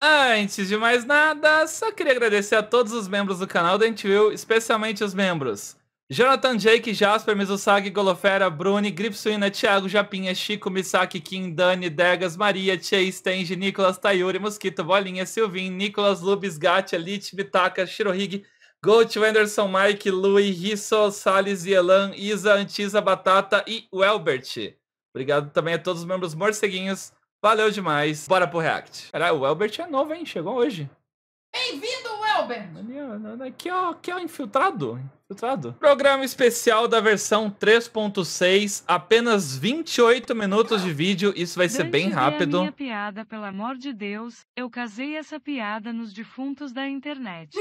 Antes de mais nada, só queria agradecer a todos os membros do canal DanteWill, especialmente os membros Jonathan, Jake, Jasper, Mizusagi, Golofera, Bruni, Gripsuina, Thiago, Japinha, Chico, Misaki, Kim, Dani, Degas, Maria, Chase, Tenji, Nicolas, Tayuri, Mosquito, Bolinha, Silvin, Nicolas, Lubis, Gatia, Lit, Bitaka, Shirohige, Gold, Wenderson, Mike, Lui, Risso, Salles, Yelan, Isa, Antisa, Batata e Welbert. Obrigado também a todos os membros morceguinhos. Valeu demais. Bora pro react. Caralho, o Welbert é novo, hein? Chegou hoje. Bem-vindo, Welbert! Aqui, ó, infiltrado. Programa especial da versão 3.6. Apenas 28 minutos de vídeo. Isso vai ser bem rápido. A minha piada, pelo amor de Deus. Eu casei essa piada nos defuntos da internet.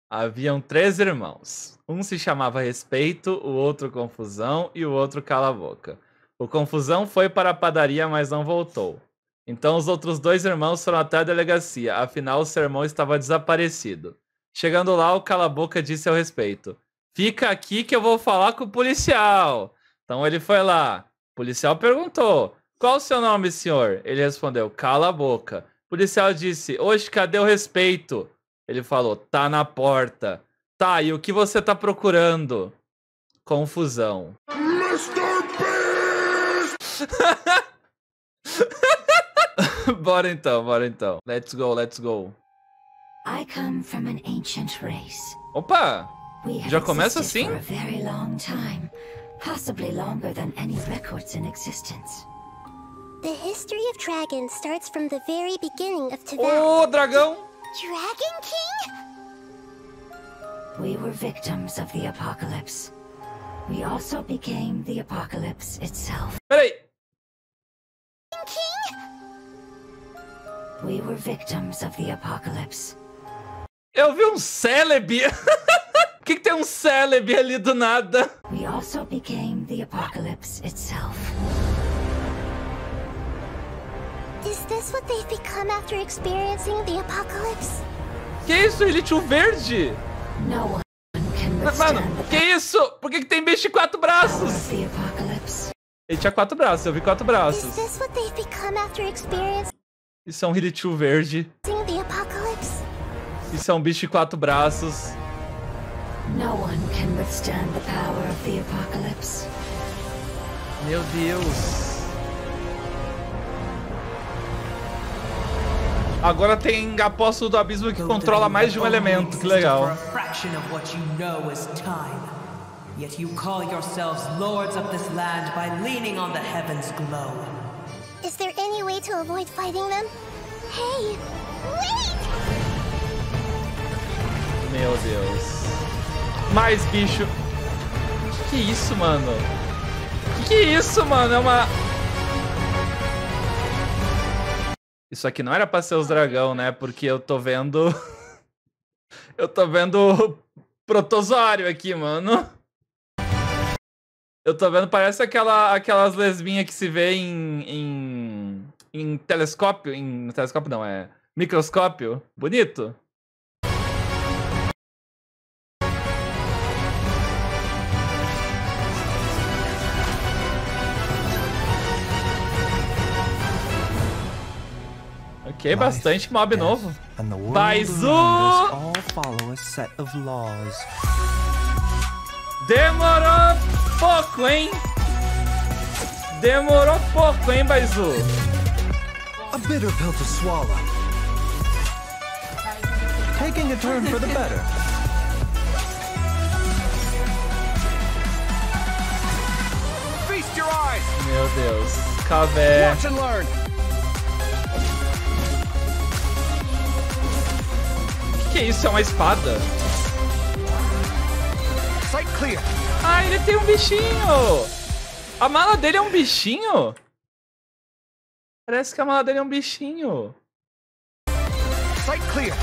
Haviam 3 irmãos. Um se chamava Respeito, o outro Confusão e o outro Cala a Boca. O Confusão foi para a padaria, mas não voltou. Então os outros 2 irmãos foram até a delegacia, afinal o seu irmão estava desaparecido. Chegando lá, o Cala a Boca disse ao Respeito: "Fica aqui que eu vou falar com o policial." Então ele foi lá. O policial perguntou: "Qual o seu nome, senhor?" Ele respondeu: "Cala a Boca." O policial disse: "Oxe, cadê o Respeito?" Ele falou: "Tá na porta." "Tá, e o que você tá procurando?" "Confusão." Bora então. Let's go. I come from an ancient race. Opa! We have Já começa existed assim? for a very long time, possibly longer than any records in existence. The history of dragons starts from the very beginning of Tibet. Ô, dragão! Dragon King? We were victims of the apocalypse. We also became the apocalypse itself. Peraí! King? We were victims of the apocalypse. Eu vi um célebre! Por que tem um célebre ali do nada? We also became the apocalypse itself. Is this what they've become after experiencing the apocalypse? Que isso? Ele tinha um verde? No one can Mano, withstand que isso? Por que tem bicho de 4 braços? the apocalypse. Ele tinha 4 braços, eu vi 4 Is braços. this what they've become after experiencing Isso é um Hirichu verde. the apocalypse? Isso é um bicho de 4 braços. No one can withstand the power of the apocalypse. Meu Deus. Agora tem apóstolo do abismo que controla mais de um elemento. Que legal. Yet you call yourselves lords of this land by leaning on the heavens' glow. Is there any way to avoid fighting them? Hey, wait! Meu Deus. Mais bicho. Que isso, mano? Que isso, mano? É uma... Isso aqui não era pra ser os dragão, né? Porque eu tô vendo... eu tô vendo protozório aqui, mano. Eu tô vendo, parece aquelas lesbinhas que se vê em telescópio. Em telescópio não, é microscópio. Bonito. Ok, bastante mob novo. Baizu! Demorou pouco, hein? Demorou pouco, hein, Baizu? A bitter pill to swallow. Taking a turn for the better. Feast your eyes. Meu Deus. Cavé. Watch and learn. Que isso? É uma espada? Sight clear. Ah, ele tem um bichinho! A mala dele é um bichinho? Parece que a mala dele é um bichinho. Sight clear.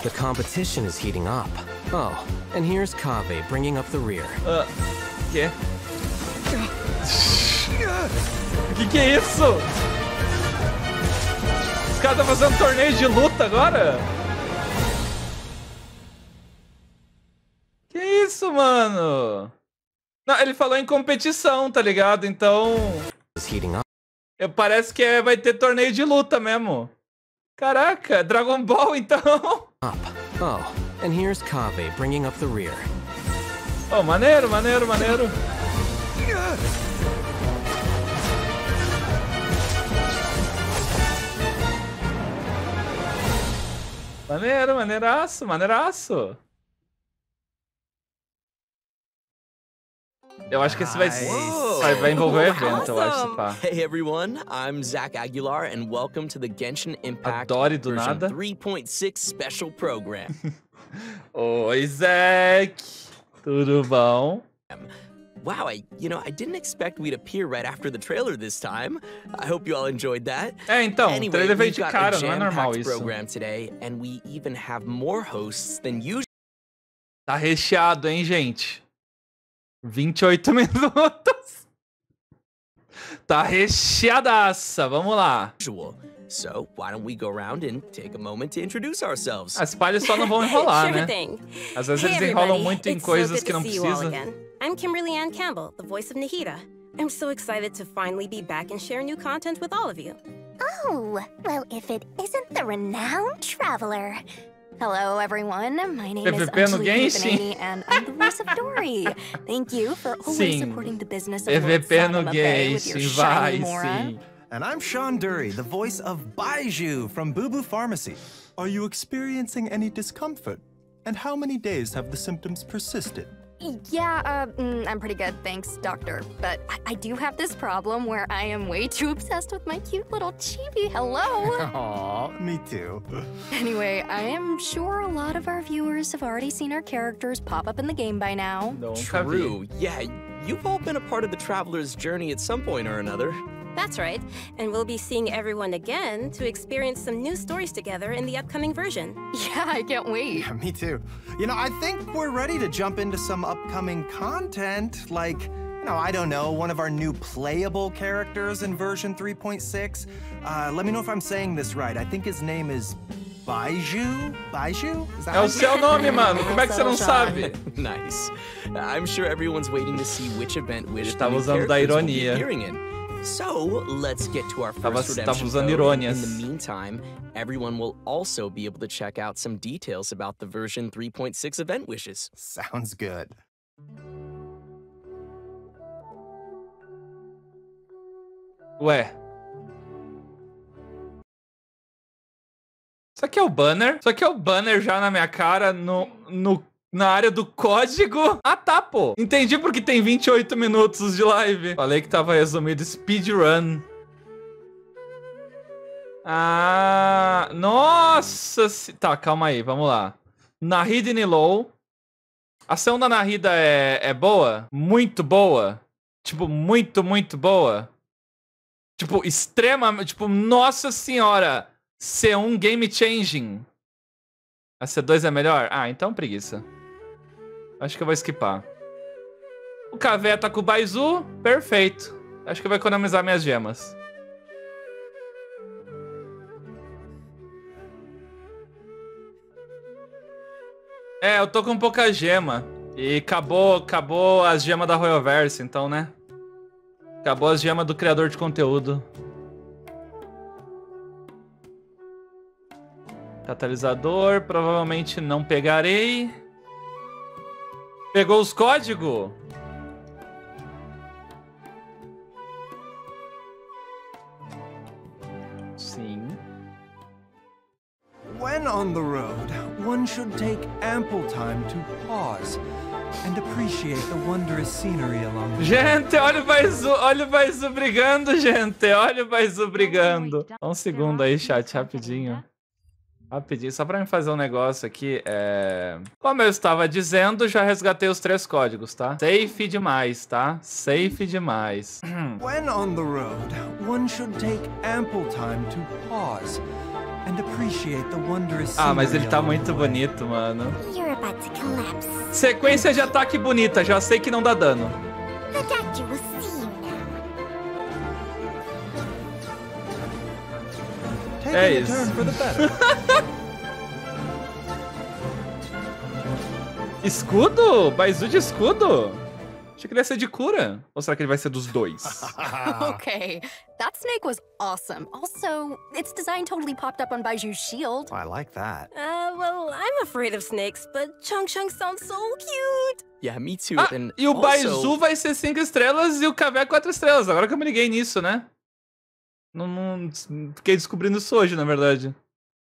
The competition is heating up. Oh, and here's Kaveh bringing up the rear. Quê? Que é isso? Os caras estão fazendo torneio de luta agora? Que isso, mano? Não, ele falou em competição, tá ligado? Então... is heating up. Parece que vai ter torneio de luta mesmo. Caraca, Dragon Ball, então. Oh, and here's Kaveh bringing up the rear. Oh, maneiro, maneiro, maneiro. Maneiro, maneiraço, maneiraço. Eu acho que esse vai envolver o evento, eu acho, pá. Hey everyone, I'm Zach Aguilar and welcome to the Genshin Impact Adore do version nada. 3.6 special program. Oi, Zach. Tudo bom? Wow, I didn't expect we'd appear right after the trailer this time. I hope you all enjoyed that. Então, o trailer veio we've de got cara, a não é normal jam-packed isso. program today, and we even have more hosts than usual. Tá recheado, hein, gente? 28 minutos. Tá recheadaça. Vamos lá. So, why don't we go around and take a moment to introduce ourselves? As palhas só não vão enrolar, né? Às vezes eles enrolam muito em coisas que não precisam. I'm Kimberly Ann Campbell, the voice of Nahida. I'm so excited to finally be back and share new content with all of you. Oh, well, if it isn't the renowned traveler. Hello, everyone. My name is Genshin, and I'm the voice of Dory. Thank you for always supporting the business of Lord Sanoma Bay with your shiny Mora. And I'm Sean Dury, the voice of Baiju from Boo Boo Pharmacy. Are you experiencing any discomfort? And how many days have the symptoms persisted? Yeah, I'm pretty good, thanks, doctor. But I do have this problem where I am way too obsessed with my cute little chibi. Hello! Aw, me too. Anyway, I am sure a lot of our viewers have already seen our characters pop up in the game by now. True, yeah, you've all been a part of the traveler's journey at some point or another. That's right, and we'll be seeing everyone again to experience some new stories together in the upcoming version. Yeah, I can't wait. Yeah, me too. I think we're ready to jump into some upcoming content, like, I don't know, one of our new playable characters in version 3.6. Let me know if I'm saying this right. I think his name is Baiju? Baiju? É o seu nome, mano. Como é que você não sabe? Nice. I'm sure everyone's waiting to see which event with Estava usando da ironia. So, let's get to our first redemption usando code. irônias. In the meantime, everyone will also be able to check out some details about the version 3.6 event wishes. Sounds good. Ué. Isso aqui é o banner? Isso aqui é o banner já na minha cara na área do código. Ah, tá, pô. Entendi porque tem 28 minutos de live. Falei que tava resumido speedrun. Ah, nossa. Tá, calma aí, vamos lá. Nahida e Nilou. A ação da Nahida é boa? Muito boa? Tipo, muito, muito boa? Tipo, extremamente... Tipo, nossa senhora. C1 game changing. A C2 é melhor? Ah, então preguiça. Acho que eu vou skipar. O Kaveh tá com o Baizu. Perfeito. Acho que eu vou economizar minhas gemas. É, eu tô com pouca gema. E acabou as gemas da Royalverse, então, né? Acabou as gemas do criador de conteúdo. Catalisador, provavelmente não pegarei. Pegou os códigos? Sim. When on the road, one should take ample time to pause and appreciate the wondrous scenery along the way. Gente, olha o Baizu brigando, gente. Olha o Baizu brigando. Só um segundo aí, chat, rapidinho. Rapidinho, só pra me fazer um negócio aqui, Como eu estava dizendo, já resgatei os 3 códigos, tá? Safe demais, tá? Safe demais. When on the road, one should take ample time to pause and appreciate the wondrous scenery. Ah, mas ele tá muito bonito, mano. You're about to collapse. Sequência de ataque bonita, já sei que não dá dano. The doctor will see you now. É isso. Escudo? Baizu de escudo? Achei que ele ia ser de cura. Ou será que ele vai ser dos dois? Okay, that snake was awesome. Also, its design totally popped up on Baiju's shield. I like that. Well, I'm afraid of snakes, but Chung Chung sounds so cute. Yeah, me too. Ah, And e o also... Baizu vai ser 5 estrelas e o Cavé 4 estrelas. Agora que eu me liguei nisso, né? Não fiquei descobrindo isso hoje, na verdade.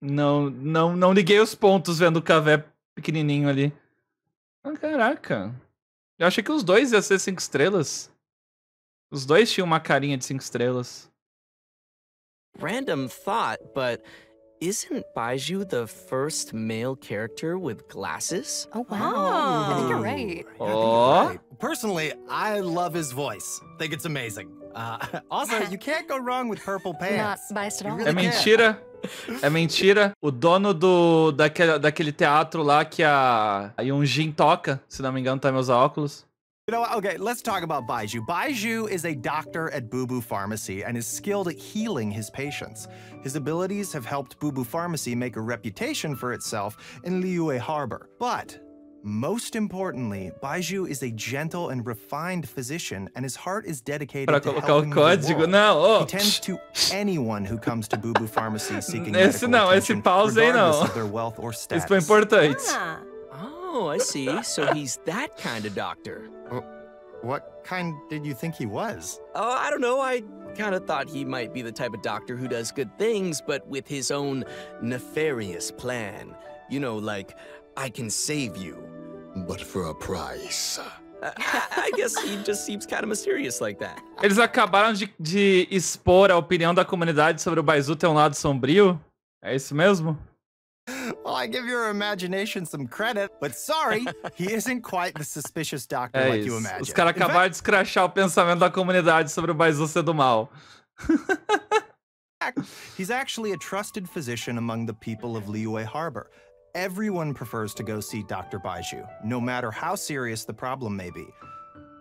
Não liguei os pontos vendo o Cavé pequenininho ali. Ah, caraca. Eu achei que os dois iam ser 5 estrelas. Os dois tinham uma carinha de 5 estrelas. Random thought, but isn't Baiju the first male character with glasses? Oh, wow. I think you're right. Oh. Personally, I love his voice. Think it's amazing. Also, you can't go wrong with purple pants. Not biased at all. É mentira. É mentira. O dono daquele teatro lá que a Yunjin toca, se não me engano, tá meus óculos. You know, okay, let's talk about Baiju. Baiju is a doctor at Bubu Pharmacy and is skilled at healing his patients. His abilities have helped Bubu Pharmacy make a reputation for itself in Liyue Harbor. But most importantly, Baiju is a gentle and refined physician, and his heart is dedicated to helping the world. Não, He tends to anyone who comes to Bubu Pharmacy seeking esse medical não, esse attention, pause aí regardless não. of their wealth or status. Isso foi importante. Ah. Oh, I see. So he's that kind of doctor. What kind did you think he was? Oh, I don't know. I kind of thought he might be the type of doctor who does good things, but with his own nefarious plan. You know, like, I can save you. But for a price. I guess he just seems kind of mysterious like that. Eles acabaram de expor a opinião da comunidade sobre o Baizu ter um lado sombrio? É isso mesmo? Well, I give your imagination some credit, but sorry, he isn't quite the suspicious doctor like you imagine. Os caras acabaram de escrachar o pensamento da comunidade sobre o Baizu ser do mal. He's actually a trusted physician among the people of Liyue Harbor. Everyone prefers to go see Dr. Baiju, no matter how serious the problem may be.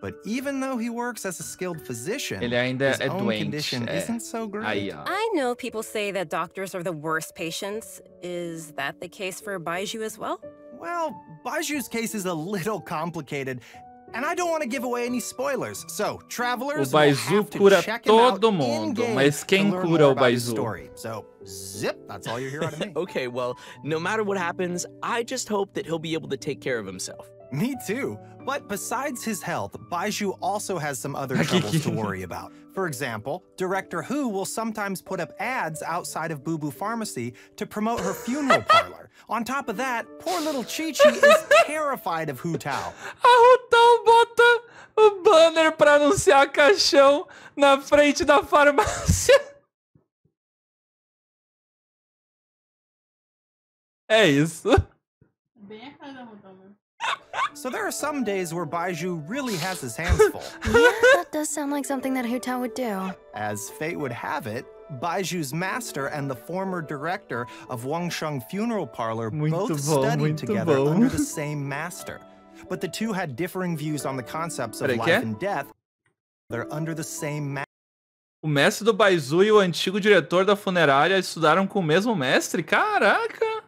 But even though he works as a skilled physician, ele ainda his own doente. condition isn't so great. Aí, ó. I know people say that doctors are the worst patients. Is that the case for Baiju as well? Well, Baiju's case is a little complicated, and I don't want to give away any spoilers. So, travelers will have to check him out todo mundo, in-game mas quem to learn cura more o about his Baizu? story. So, zip, that's all you hear out of me. Okay, well, no matter what happens, I just hope that he'll be able to take care of himself. Me too. But besides his health, Baiju also has some other troubles to worry about. For example, Director Hu will sometimes put up ads outside of Bubu Pharmacy to promote her funeral parlor. On top of that, poor little Chi-Chi is terrified of Hu Tao. A Hu Tao bota o banner pra anunciar caixão na frente da farmácia. É isso. Bem a cara da Hu Tao mesmo. So there are some days where Baiju really has his hands full. Yeah, that does sound like something that Hu Tao would do. As fate would have it, Baiju's master and the former director of Wangsheng Funeral Parlor both studied together under the same master. But the two had differing views on the concepts of life and death. They're under the same master. O mestre do Baizu e o antigo diretor da funerária estudaram com o mesmo mestre? Caraca!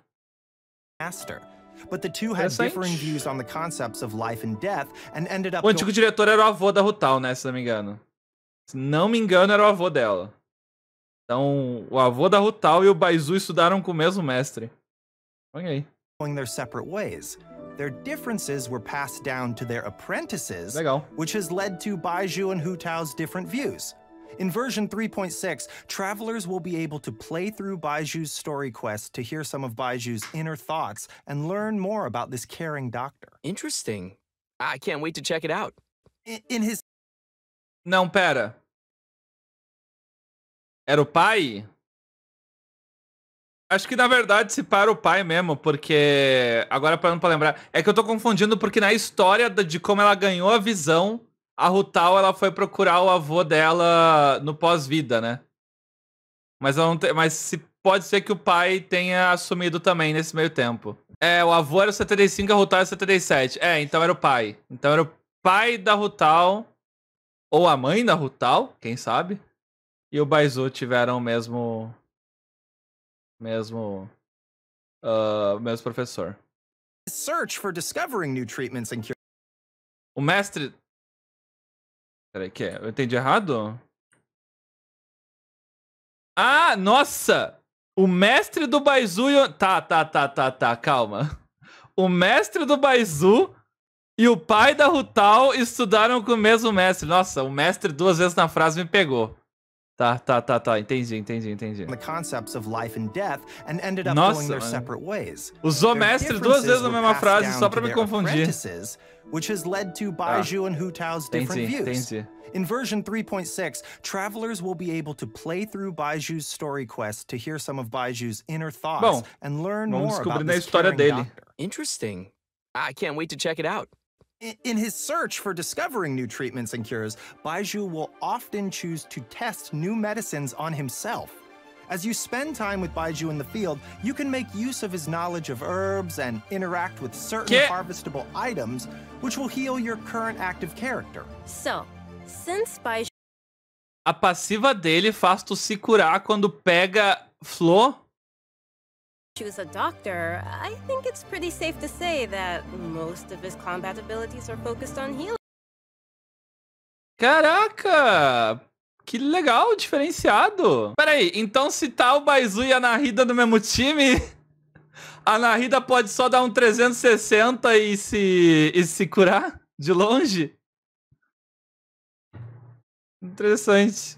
But the two had differing views on the concepts of life and death and ended up. O antigo diretor era o avô da Hu Tao, né, se não me engano. Se não me engano, era o avô dela. Então, o avô da Hu Tao e o Baizu estudaram com o mesmo mestre. Ok. Going their separate ways. Their differences were passed down to their apprentices, Legal. which has led to Baiju and Hu Tao's different views. In version 3.6, travelers will be able to play through Baiju's story quest to hear some of Baiju's inner thoughts and learn more about this caring doctor. Interesting. I can't wait to check it out. In his... Não, pera. Era o pai? Acho que na verdade se para o pai mesmo, porque... Agora parando pra lembrar. É que eu tô confundindo porque na história de como ela ganhou a visão... A Hu Tao, ela foi procurar o avô dela no pós-vida, né? Mas, pode ser que o pai tenha assumido também nesse meio tempo. É, o avô era o 75, a Hu Tao era o 77. É, então era o pai. Então era o pai da Hu Tao, ou a mãe da Hu Tao, quem sabe? E o Baizu tiveram o mesmo professor. Search for discovering new treatments and cures. O mestre... Peraí, que eu entendi errado? Ah, nossa! O mestre do Baizu e o... Tá, calma. O mestre do Baizu e o pai da Rutal estudaram com o mesmo mestre. Nossa, o mestre 2 vezes na frase me pegou. Tá. Entendi. The concepts of life and death and ended up Nossa, going their mano. separate ways. Usou mestre 2 vezes na mesma frase só pra me Their confundir. apprentices, which has led to Baiju and Hu Tao's different views. Entendi. In version 3.6, travelers will be able to play through Baiju's story quest to hear some of Baiju's inner thoughts Bom, and learn vamos more about descobrir a this história caring dele. doctor. Interesting. I can't wait to check it out. In his search for discovering new treatments and cures, Baiju will often choose to test new medicines on himself. As you spend time with Baiju in the field, you can make use of his knowledge of herbs and interact with certain harvestable items, which will heal your current active character. So, since Baiju A passiva dele faz tu se curar quando pega flor. is a doctor, I think it's pretty safe to say that most of his combat abilities are focused on healing. Caraca! Que legal, diferenciado. Peraí, então se tá o Baizu e a Nahida no mesmo time, a Nahida pode só dar um 360 e se curar de longe? Interessante.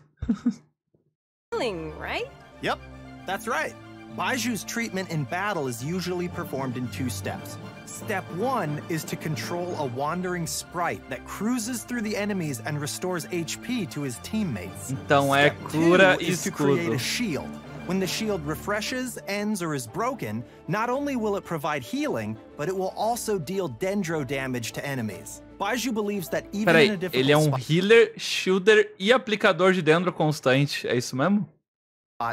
Healing, right? Yep, that's right. Baiju's treatment in battle is usually performed in 2 steps. Step 1 is to control a wandering sprite that cruises through the enemies and restores HP to his teammates. Então é cura e is to create escudo. a shield. When the shield refreshes, ends, or is broken, not only will it provide healing, but it will also deal dendro damage to enemies. Baiju believes that even in a Peraí, difficult ele é um spot, healer, shielder e aplicador de dendro constante. É isso mesmo?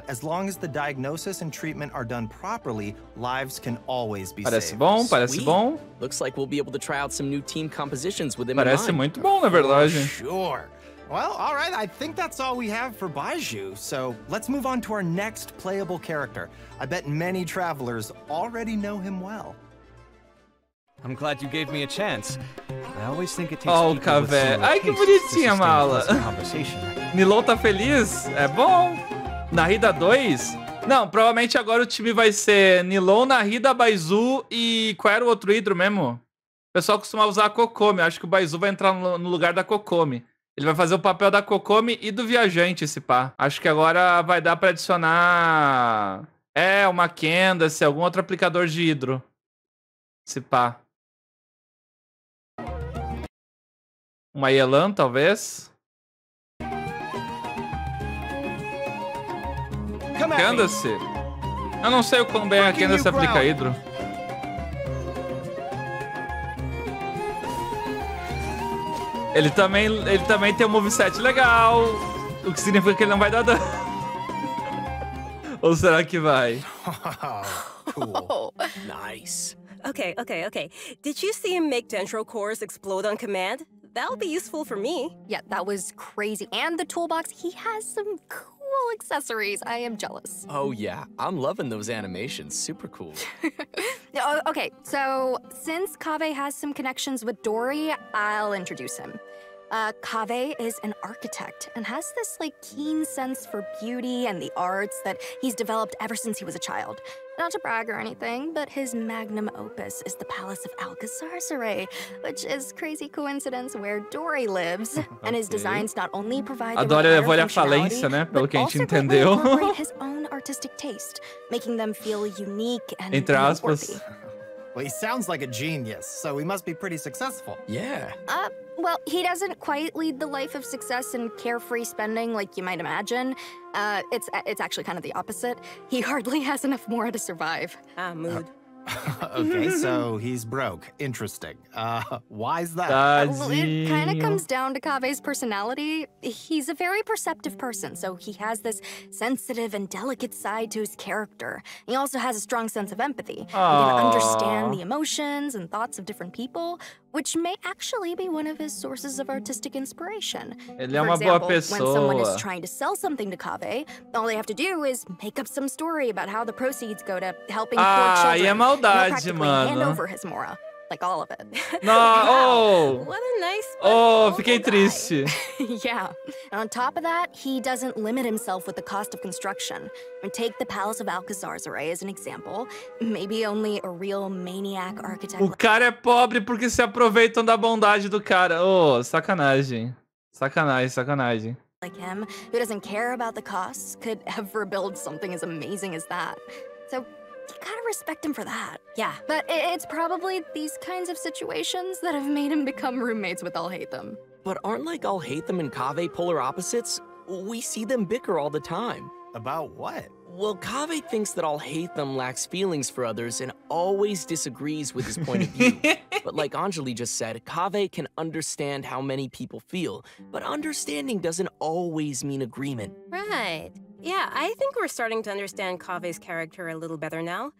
as long as the diagnosis and treatment are done properly, lives can always be Parece saved. bom, parece Sweet. bom. Looks like we'll be able to try out some new team compositions with him Parece in mind. muito bom, na verdade. Sure. Well, all right, I think that's all we have for Baiju, so let's move on to our next playable character. I bet many travelers already know him well. I'm glad you gave me a chance. I always think it takes Ó, o people with Cavé. similar Ai, que tastes to bonitinha a sustain mala. pleasant conversation. Nilon tá feliz? É bom. Nahida 2? Não, provavelmente agora o time vai ser Nilon, Nahida, Baizu e... Qual era o outro hidro mesmo? O pessoal costumava usar a Kokomi. Acho que o Baizu vai entrar no lugar da Kokomi. Ele vai fazer o papel da Kokomi e do viajante, esse pá. Acho que agora vai dar pra adicionar... uma Candace, algum outro aplicador de hidro. Esse pá. Uma Yelan, talvez? Candace? Eu não sei o quão bem a Candace aplica hidro. Ele também tem um moveset legal, o que significa que ele não vai dar dano. Ou será que vai? Cool. Nice. Okay. Did you see him make dendro cores explode on command? That'll be useful for me. Yeah, that was crazy. And the toolbox, he has some cool accessories. I am jealous. Oh yeah, I'm loving those animations. Super cool. Okay, so since Kaveh has some connections with Dory, I'll introduce him. Kaveh is an architect and has this keen sense for beauty and the arts that he's developed ever since he was a child. Not to brag or anything, but his magnum opus is the Palace of Alcazarzaray, which is crazy coincidence where Dory lives. And his designs not only provide A Dory levou ele à falência, né? Pelo que a gente entendeu. incorporate his own artistic taste, making them feel unique and Entre aspas. noteworthy. Well, he sounds like a genius, so he must be pretty successful. Yeah. Well, he doesn't quite lead the life of success and carefree spending like you might imagine. It's actually kind of the opposite. He hardly has enough more to survive. Mood. Okay, so he's broke. Interesting. Why is that? Well, it kind of comes down to Kaveh's personality. He's a very perceptive person, so he has this sensitive and delicate side to his character. He also has a strong sense of empathy. He can understand the emotions and thoughts of different people, which may actually be one of his sources of artistic inspiration. Ele é For uma boa example, when someone is pessoa. trying to sell something to Kaveh, all they have to do is make up some story about how the proceeds go to helping poor Ah, children. e é and he'll maldade, practically hand mano. over his Mora. Like all of it. No, oh! What a nice Oh, fiquei triste. Yeah. And on top of that, he doesn't limit himself with the cost of construction. And take the Palace of Alcazar's as an example. Maybe only a real maniac architect. O cara é pobre porque se aproveitam da bondade do cara. Oh, sacanagem. Sacanagem, sacanagem. Like him, who doesn't care about the costs, could ever build something as amazing as that. So you gotta respect him for that. Yeah. But it's probably these kinds of situations that have made him become roommates with Alhaitham. But aren't like Alhaitham and Kaveh polar opposites? We see them bicker all the time. About what? Well, Kaveh thinks that Alhaitham lacks feelings for others and always disagrees with his point of view. But like Anjali just said, Kaveh can understand how many people feel, but understanding doesn't always mean agreement. Right. Yeah, I think we're starting to understand Kaveh's character a little better now.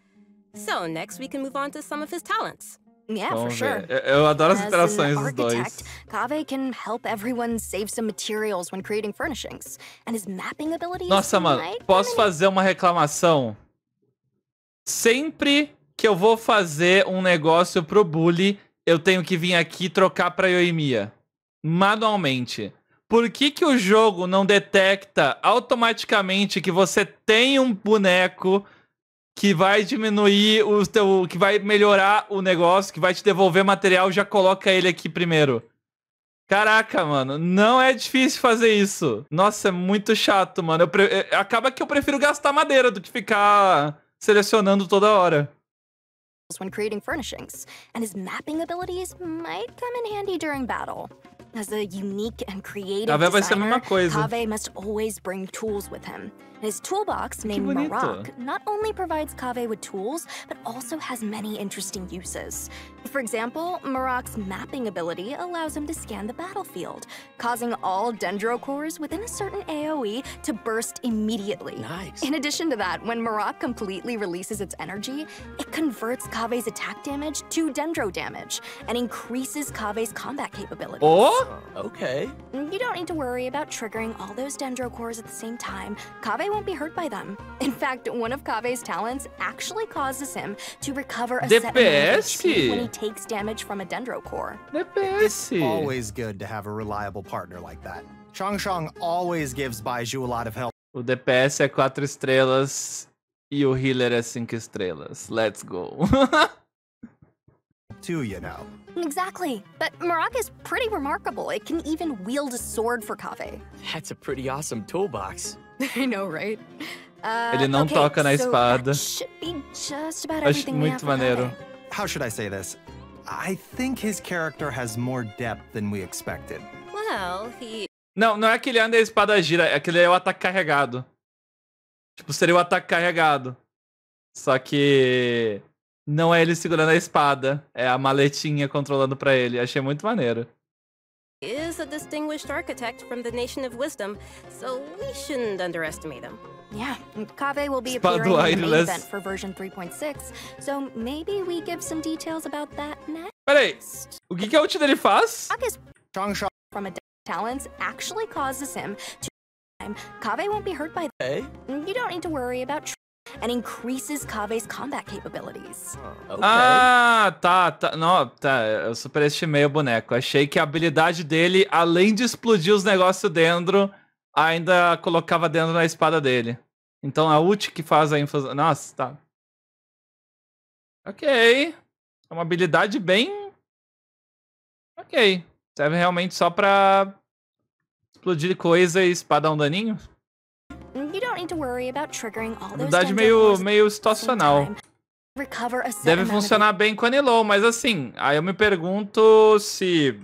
So next we can move on to some of his talents. Yeah, for sure. Eu adoro as As interações an dos dois. architect, Kaveh can help everyone save some materials when creating furnishings. And his mapping abilities Nossa, mano, might posso fazer uma reclamação? Sempre que eu vou fazer um negócio pro Bully, eu tenho que vir aqui trocar pra Yoimiya. Manualmente. Por que que o jogo não detecta automaticamente que você tem um boneco que vai diminuir o teu, que vai melhorar o negócio, que vai te devolver material, já coloca ele aqui primeiro? Caraca, mano, não é difícil fazer isso. Nossa, é muito chato, mano. Acaba que eu prefiro gastar madeira do que ficar selecionando toda hora. when creating furnishings, and his mapping abilities might come in handy during battle. As a unique and creative designer, Kaveh must always bring tools with him. His toolbox, named Marak, not only provides Kaveh with tools, but also has many interesting uses. For example, Marak's mapping ability allows him to scan the battlefield, causing all dendro cores within a certain AoE to burst immediately. Nice. In addition to that, when Marak completely releases its energy, it converts Kaveh's attack damage to dendro damage, and increases Kaveh's combat capabilities. Oh? Okay. You don't need to worry about triggering all those dendro cores at the same time. Kaveh won't be hurt by them. In fact, one of Kaveh's talents actually causes him to recover a set amount of HP when he takes damage from a dendro core. It's always good to have a reliable partner like that. Shang always gives Baiju a lot of help. O DPS é 4 estrelas e o healer é 5 estrelas. Let's go. Too, you know. Exactly. But Marak is pretty remarkable. It can even wield a sword for Kaveh. That's a pretty awesome toolbox. I know, right? Ele não toca na espada. Should be just about Acho everything we have muito for maneiro. Kaveh. How should I say this? I think his character has more depth than we expected. Well, he... Não, não é que ele anda e a espada gira, é que ele é o ataque carregado. Tipo, seria o ataque carregado. Só que não é ele segurando a espada, é a maletinha controlando pra ele. Achei muito maneiro. is a distinguished architect from the Nation of Wisdom, so we shouldn't underestimate him. Yeah, and Kaveh will be appearing in the main event for version 3.6, so maybe we give some details about that next. Peraí, o que a ult dele faz? From a talents actually causes him to... Kaveh won't be hurt by that. You don't need to worry about... and increases Kaveh's combat capabilities. Okay. Ah, tá. Não, tá. Eu superestimei o boneco. Achei que a habilidade dele, além de explodir os negócios dentro, ainda colocava dentro na espada dele. Então a ult que faz a infusão... Nossa, tá. Ok. É uma habilidade bem... Ok. Serve realmente só pra explodir coisa e espada um daninho? You don't need to worry about triggering all those Habilidade meio situacional. Deve funcionar bem com a Nilou, mas assim, aí eu me pergunto se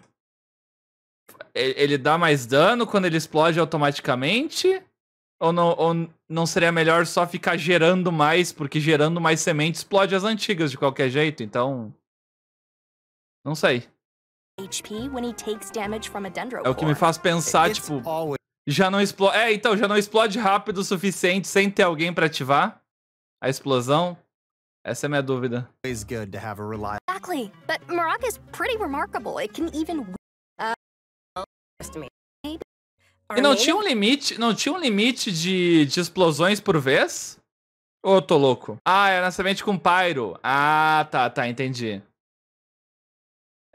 ele dá mais dano quando ele explode automaticamente, ou não seria melhor só ficar gerando mais, porque gerando mais semente explode as antigas de qualquer jeito, então não sei. É o que me faz pensar, tipo, já não explode. Então, já não explode rápido o suficiente sem ter alguém pra ativar a explosão? Essa é a minha dúvida. Exactly, but Marak is pretty remarkable. It can even E não tinha um limite de explosões por vez? Ou eu tô louco? Ah, é na semente com pyro. Ah, tá, entendi.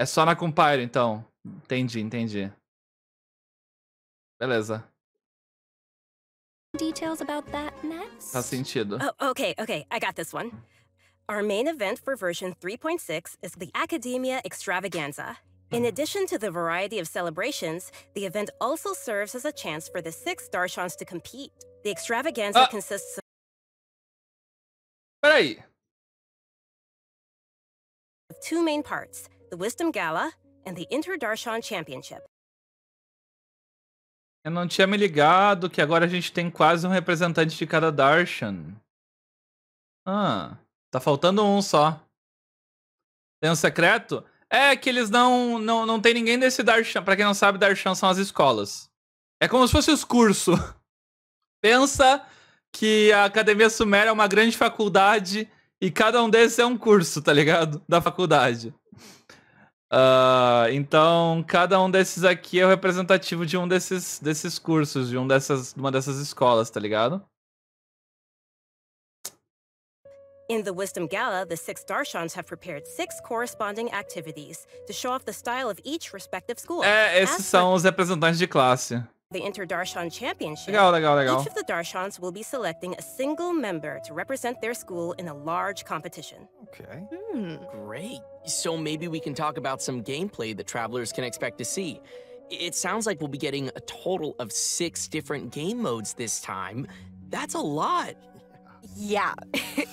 É só na Compile, então. Entendi. Beleza. Details about that next? Faz sentido. Oh, okay, I got this one. Our main event for version 3.6 is the Academia Extravaganza. In addition to the variety of celebrations, the event also serves as a chance for the 6 Darshans to compete. The Extravaganza consists of... Peraí. 2 main parts, the Wisdom Gala and the Inter-Darshan Championship. Eu não tinha me ligado que agora a gente tem quase um representante de cada Darshan. Tá faltando um só. Tem um secreto? É que eles não tem ninguém desse Darshan. Pra quem não sabe, Darshan são as escolas. É como se fosse os cursos. Pensa que a Academia Suméria é uma grande faculdade e cada um desses é um curso, tá ligado? Da faculdade. Então, cada um desses aqui é o representativo de um desses cursos, de uma dessas escolas, tá ligado? In the Wisdom Gala, the 6 Darshans have prepared 6 corresponding activities to show off the style of each respective school. Esses são os representantes de classe. The Inter-Darshan Championship, Legal. each of the Darshans will be selecting a single member to represent their school in a large competition. Okay. Great. So maybe we can talk about some gameplay that travelers can expect to see. It sounds like we'll be getting a total of 6 different game modes this time. That's a lot. Yeah.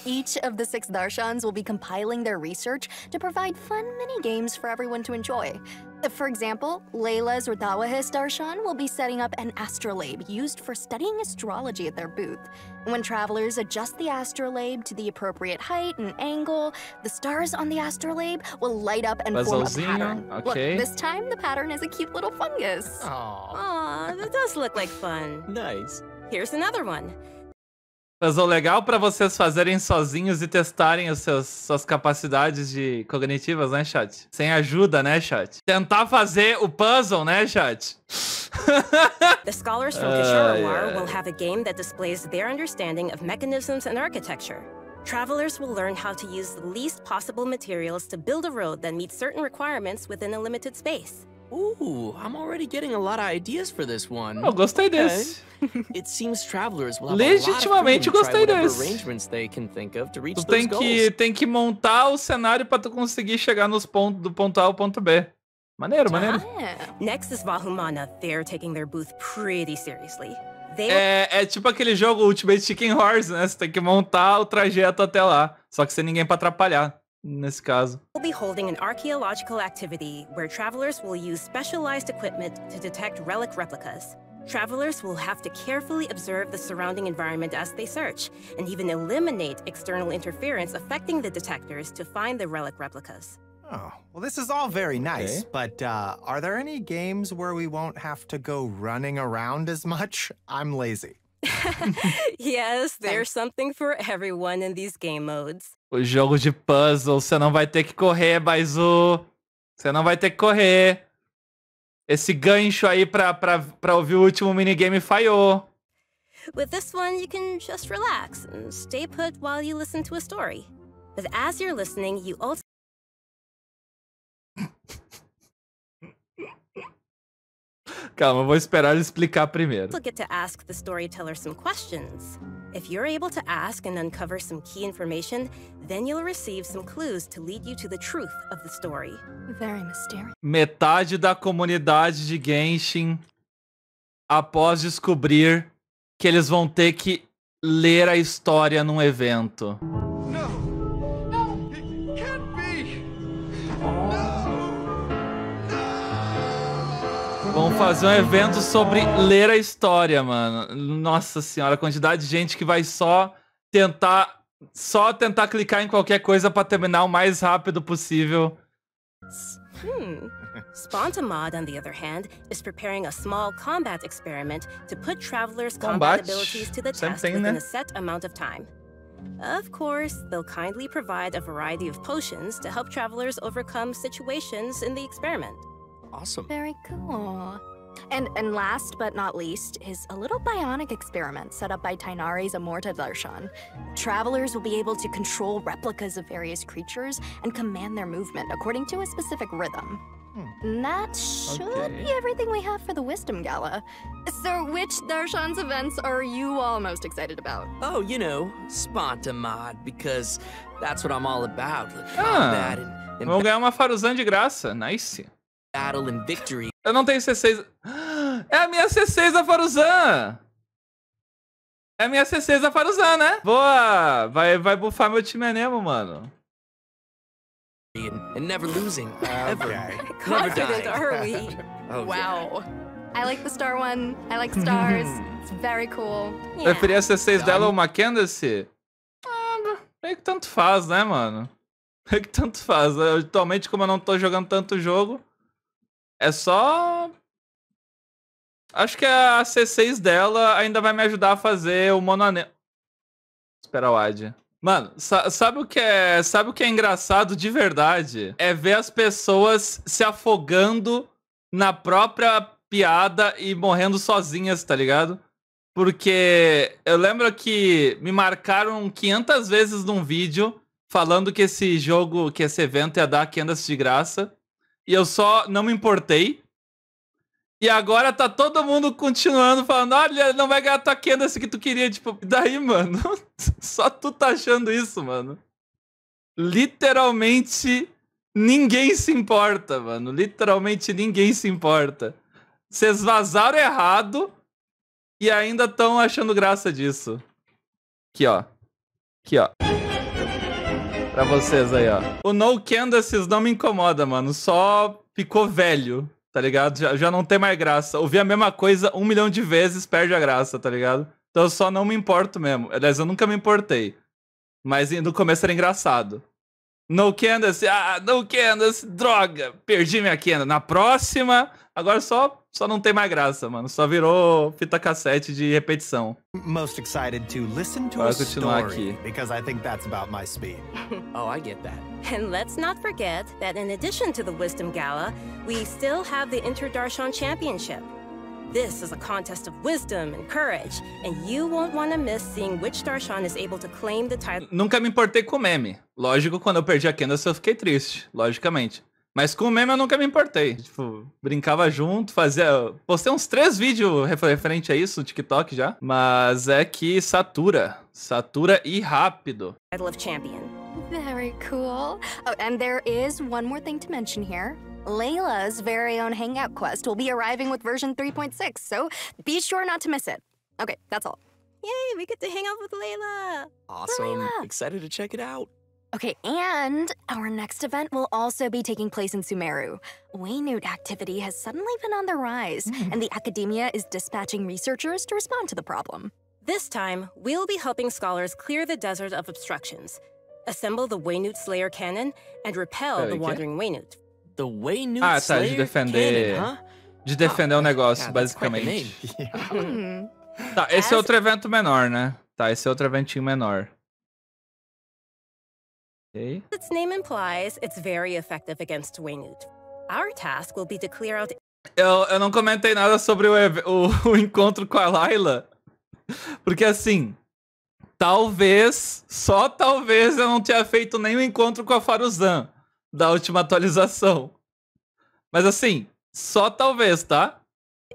Each of the 6 Darshans will be compiling their research to provide fun mini-games for everyone to enjoy. For example, Layla's Rdawahis Darshan will be setting up an astrolabe used for studying astrology at their booth. When travelers adjust the astrolabe to the appropriate height and angle, the stars on the astrolabe will light up and form a pattern. Okay. Look, this time the pattern is a cute little fungus. Aw, that does look like fun. Nice. Here's another one. Puzzle legal pra vocês fazerem sozinhos e testarem suas capacidades cognitivas, né, chat? Sem ajuda, né, chat? Tentar fazer o puzzle, né, chat? The scholars from Kisharawar will have a game that displays their understanding of mechanisms and architecture. Travelers will learn how to use the least possible materials to build a road that meets certain requirements within a limited space. Ooh, I'm already getting a lot of ideas for this one. Eu gostei desse. It seems travelers will have a lot of freedom to try whatever arrangements they can think of to reach those goals. Tem que montar o cenário pra tu conseguir chegar nos pontos do ponto A ao ponto B. Maneiro. Next is Vahumana. They're taking their booth pretty seriously. É tipo aquele jogo Ultimate Chicken Horse, né? Você tem que montar o trajeto até lá. Só que sem ninguém pra atrapalhar. Nesse caso. We'll be holding an archaeological activity where travelers will use specialized equipment to detect relic replicas. Travelers will have to carefully observe the surrounding environment as they search, and even eliminate external interference affecting the detectors to find the relic replicas. Oh, well, this is all very nice, but are there any games where we won't have to go running around as much? I'm lazy. Yes, there's something for everyone in these game modes. O jogo de puzzle, você não vai ter que correr, Baizu. Você não vai ter que correr. Esse gancho aí pra ouvir o último minigame falhou. With this one, you can just relax and stay put while you listen to a story. But as you're listening, you also Calma, eu vou esperar ele explicar primeiro. get to ask the storyteller some questions. If you're able to ask and uncover some key information, then you'll receive some clues to lead you to the truth of the story. Very mysterious. Metade da comunidade de Genshin, após descobrir que eles vão ter que ler a história num evento. Vamos fazer um evento sobre ler a história, mano. Nossa senhora, a quantidade de gente que vai só tentar clicar em qualquer coisa pra terminar o mais rápido possível. Spontamod, on the other hand, is preparing a small combat experiment to put travelers' combat abilities to the test within a set amount of time. Of course, they'll kindly provide a variety of potions to help travelers overcome situations in the experiment. Awesome. Very cool. And last but not least is a little bionic experiment set up by Tainari's Amorta Darshan. Travelers will be able to control replicas of various creatures and command their movement according to a specific rhythm. And that should be everything we have for the Wisdom Gala. So which Darshan's events are you all most excited about? Oh, you know, Spontamod, because that's what I'm all about. Combat and vamos ganhar uma Faruzan de graça. Nice. Battle and victory. Eu não tenho C6. É a minha C6 da Faruzan. É a minha C6 da Faruzan, né? Boa. Vai bufar meu time Nemo, mano. And never losing. Ever. Confident, never die. are we? Oh, Wow. I like the star one. I like stars. It's very cool. Yeah. Preferia a C6 dela ou uma Candace? Meio que tanto faz, né, mano? Meio que tanto faz. Atualmente, como eu não tô jogando tanto jogo, é só... Acho que a C6 dela ainda vai me ajudar a fazer o monoanel. Espera o Ad. Mano, sabe o que é engraçado de verdade? É ver as pessoas se afogando na própria piada e morrendo sozinhas, tá ligado? Porque eu lembro que me marcaram 500 vezes num vídeo falando que esse jogo, que esse evento ia dar Candace de graça. E eu só não me importei. E agora tá todo mundo continuando falando, olha, não vai ganhar a tua Candace que tu queria. Tipo, daí, mano? Só tu tá achando isso, mano. Literalmente ninguém se importa, mano. Literalmente ninguém se importa. Vocês vazaram errado e ainda estão achando graça disso. Aqui, ó. Aqui, ó. Pra vocês aí, ó. O No Candaces não me incomoda, mano. Só ficou velho. Tá ligado? Já não tem mais graça. Ouvir a mesma coisa 1 milhão de vezes perde a graça, tá ligado? Então eu só não me importo mesmo. Aliás, eu nunca me importei. Mas no começo era engraçado. No Candace, no Candace, droga, perdi minha Candace. Na próxima, agora só não tem mais graça, mano. Só virou fita cassete de repetição. Most excited to listen to a story because I think that's about my speed. Oh, I get that. And let's not forget that in addition to the Wisdom Gala, we still have the Inter-Darshan Championship. This is a contest of wisdom and courage, and you won't want to miss seeing which Darshan is able to claim the title. Nunca me importei com o meme. Lógico, quando eu perdi a Candace eu fiquei triste, logicamente. Mas com o meme eu nunca me importei. Tipo, brincava junto, fazia... Postei uns 3 vídeos referente a isso no TikTok já. Mas é que satura. Satura e rápido. Title of Champion. Very cool. Oh, and there is one more thing to mention here. Layla's very own Hangout quest will be arriving with version 3.6, so be sure not to miss it. Okay, that's all. Yay, we get to hang out with Layla. Awesome. Layla. Excited to check it out. Okay, and our next event will also be taking place in Sumeru. Waynute activity has suddenly been on the rise, and the academia is dispatching researchers to respond to the problem. This time, we'll be helping scholars clear the desert of obstructions, assemble the Waynute Slayer cannon, and repel the wandering Waynute. The Waynute Slayer de defender... cannon, huh? De defender o negócio, basicamente. Tá, esse é outro evento menor, né? Tá, esse é outro eventinho menor. Okay. As its name implies, it's very effective against Waynute. Our task will be to clear out... Eu não comentei nada sobre o encontro com a Layla. Porque assim, talvez, só talvez eu não tenha feito nenhum encontro com a Faruzan da última atualização. Mas assim, só talvez, tá?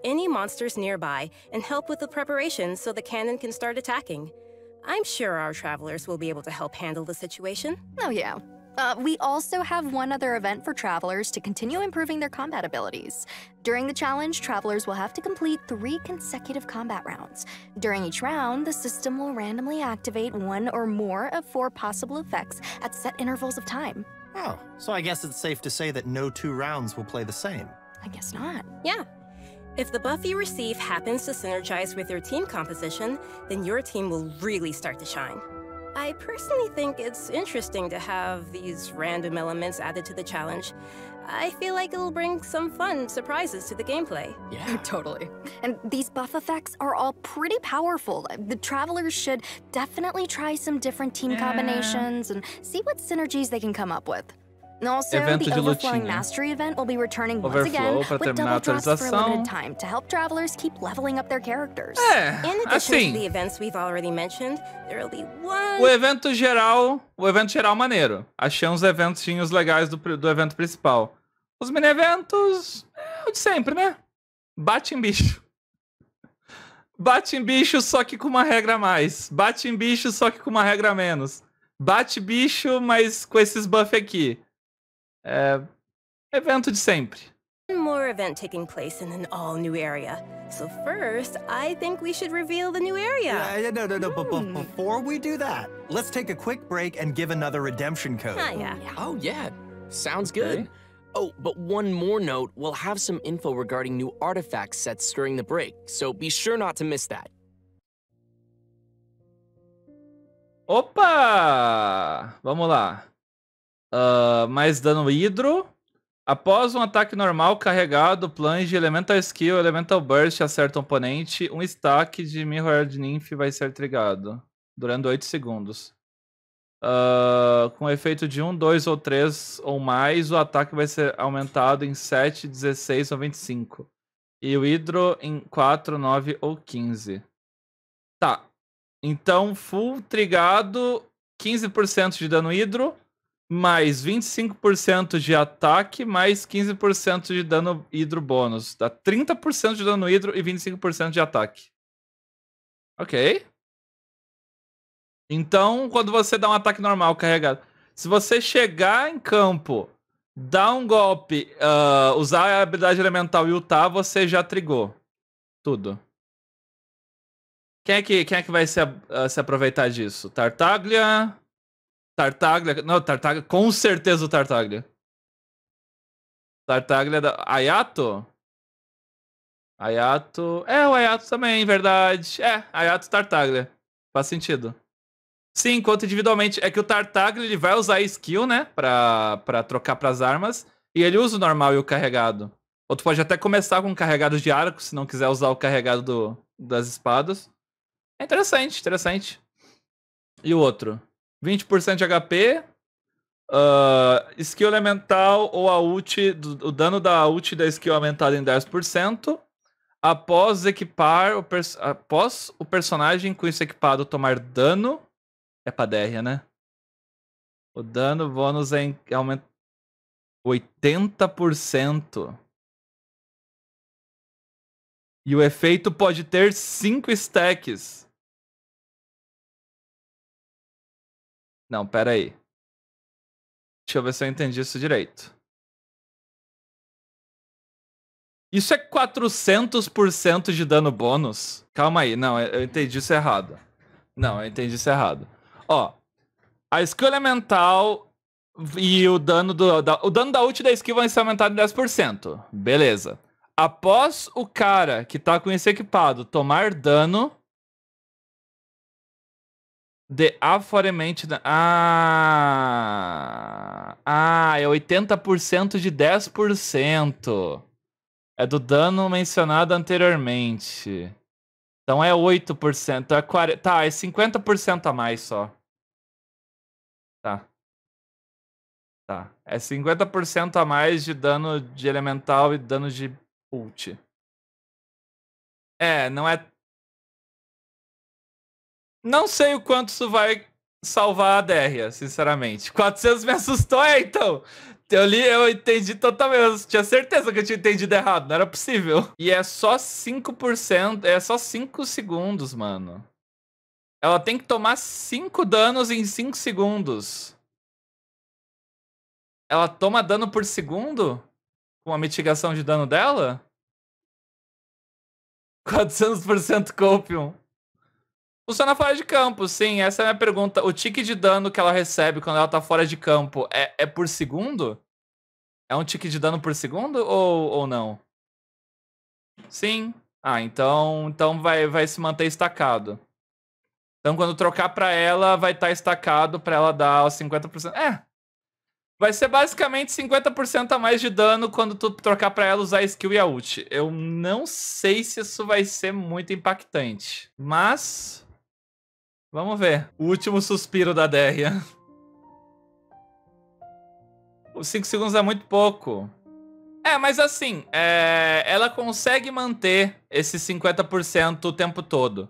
Any monsters nearby and help with the preparations so the cannon can start attacking. I'm sure our travelers will be able to help handle the situation. Oh yeah. We also have one other event for travelers to continue improving their combat abilities. During the challenge, travelers will have to complete 3 consecutive combat rounds. During each round, the system will randomly activate 1 or more of 4 possible effects at set intervals of time. Oh, so I guess it's safe to say that no 2 rounds will play the same. I guess not. Yeah. If the buff you receive happens to synergize with your team composition, then your team will really start to shine. I personally think it's interesting to have these random elements added to the challenge. I feel like it'll bring some fun surprises to the gameplay. Yeah, totally. And these buff effects are all pretty powerful. The travelers should definitely try some different team combinations and see what synergies they can come up with. Also, Evento the de Overflowing lutinha. Mastery event will be returning once again Overflow pra with terminar a double drops for a atualização. limited time to help travelers keep leveling up their characters. In addition to assim. the events we've already mentioned, there will be one... O evento geral maneiro. Achei uns eventinhos legais do evento principal. Os mini-eventos, é o de sempre, né? Bate em bicho. Bate em bicho, só que com uma regra a mais. Bate em bicho, só que com uma regra a menos. Bate bicho, mas com esses buffs aqui. Evento de sempre. One more event taking place in an all-new area. So first, I think we should reveal the new area. No. But before we do that, let's take a quick break and give another redemption code. Yeah. Oh, yeah. Sounds good. Oh, but one more note, we'll have some info regarding new artifact sets during the break, so be sure not to miss that. Opa! Vamos lá. Mais dano hidro. Após um ataque normal carregado, plunge, Elemental Skill, Elemental Burst acerta o oponente, um stack de Mirrored Nymph vai ser trigado, durando 8 segundos. Com efeito de 1, 2 ou 3 ou mais, o ataque vai ser aumentado em 7, 16 ou 25. E o hidro em 4, 9 ou 15. Tá. Então, full trigado, 15% de dano hidro, mais 25% de ataque, mais 15% de dano hidro bônus. Dá 30% de dano hidro e 25% de ataque. Ok. Então, quando você dá um ataque normal carregado, se você chegar em campo, dar um golpe, usar a habilidade elemental e ultar, você já trigou tudo. Quem é que vai se aproveitar disso? Tartaglia? Não, Tartaglia. Com certeza o Tartaglia. Tartaglia da... Ayato? Ayato... o Ayato também, verdade. Ayato e Tartaglia. Faz sentido. Sim, enquanto individualmente. É que o Tartaglia, ele vai usar a skill, né? Pra trocar pras armas. E ele usa o normal e o carregado. Ou tu pode até começar com carregados de arco, se não quiser usar o carregado das espadas. É interessante, interessante. E o outro? 20% de HP, skill elemental ou a ult, o dano da ult da skill aumentado em 10%, após equipar, após o personagem com isso equipado tomar dano, é pra DR, né? O dano bônus aumenta 80%. E o efeito pode ter 5 stacks. Não, pera aí. Deixa eu ver se eu entendi isso direito. Isso é 400% de dano bônus? Calma aí, não, eu entendi isso errado. Não, eu entendi isso errado. Ó, a skill elemental e o dano da ult da skill vai ser aumentado em 10%. Beleza. Após o cara que tá com esse equipado tomar dano... de aforemente... é 80% de 10%. É do dano mencionado anteriormente. Então é 8%. É 40%. Tá, é 50% a mais só. Tá. É 50% a mais de dano de elemental e dano de ult. Não é... Não sei o quanto isso vai salvar a Dérria, sinceramente. 400 me assustou, então. Eu entendi totalmente. Eu tinha certeza que eu tinha entendido errado. Não era possível. E é só 5%. É só 5 segundos, mano. Ela tem que tomar 5 danos em 5 segundos. Ela toma dano por segundo? Com a mitigação de dano dela? 400% copium. Funciona fora de campo, sim. Essa é a minha pergunta. O tique de dano que ela recebe quando ela tá fora de campo é por segundo? É um tique de dano por segundo ou não? Sim. Então vai se manter estacado. Então quando trocar pra ela, vai estar estacado pra ela dar os 50%. Vai ser basicamente 50% a mais de dano quando tu trocar pra ela usar a skill e a ult. Eu não sei se isso vai ser muito impactante. Mas... vamos ver. O último suspiro da Dérria. Os 5 segundos é muito pouco. É, mas assim, ela consegue manter esse 50% o tempo todo.